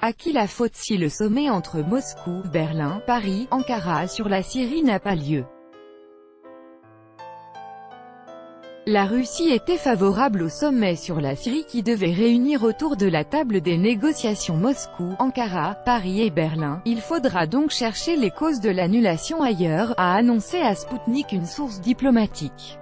À qui la faute si le sommet entre Moscou, Berlin, Paris, Ankara sur la Syrie n'a pas lieu? La Russie était favorable au sommet sur la Syrie qui devait réunir autour de la table des négociations Moscou, Ankara, Paris et Berlin. Il faudra donc chercher les causes de l'annulation ailleurs, a annoncé à Sputnik une source diplomatique.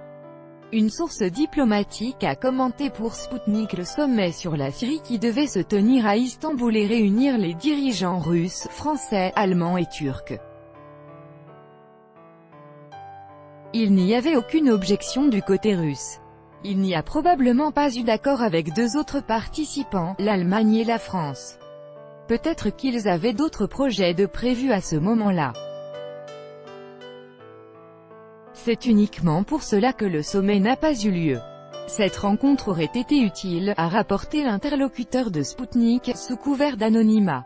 Une source diplomatique a commenté pour Sputnik le sommet sur la Syrie qui devait se tenir à Istanbul et réunir les dirigeants russes, français, allemands et turcs. Il n'y avait aucune objection du côté russe. Il n'y a probablement pas eu d'accord avec deux autres participants, l'Allemagne et la France. Peut-être qu'ils avaient d'autres projets de prévus à ce moment-là. C'est uniquement pour cela que le sommet n'a pas eu lieu. Cette rencontre aurait été utile, a rapporté l'interlocuteur de Sputnik, sous couvert d'anonymat.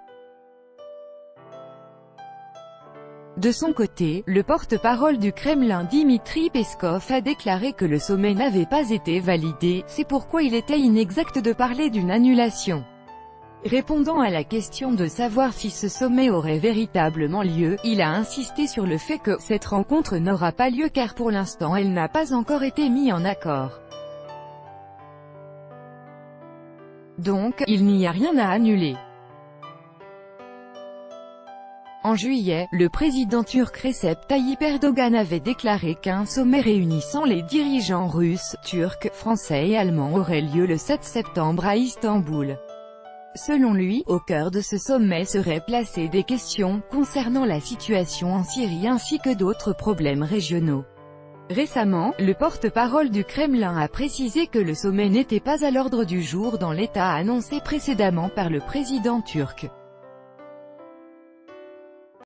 De son côté, le porte-parole du Kremlin Dmitri Peskov a déclaré que le sommet n'avait pas été validé, c'est pourquoi il était inexact de parler d'une annulation. Répondant à la question de savoir si ce sommet aurait véritablement lieu, il a insisté sur le fait que cette rencontre n'aura pas lieu car pour l'instant elle n'a pas encore été mise en accord. Donc, il n'y a rien à annuler. En juillet, le président turc Recep Tayyip Erdogan avait déclaré qu'un sommet réunissant les dirigeants russes, turcs, français et allemands aurait lieu le 7 septembre à Istanbul. Selon lui, au cœur de ce sommet seraient placées des questions concernant la situation en Syrie ainsi que d'autres problèmes régionaux. Récemment, le porte-parole du Kremlin a précisé que le sommet n'était pas à l'ordre du jour dans l'état annoncé précédemment par le président turc.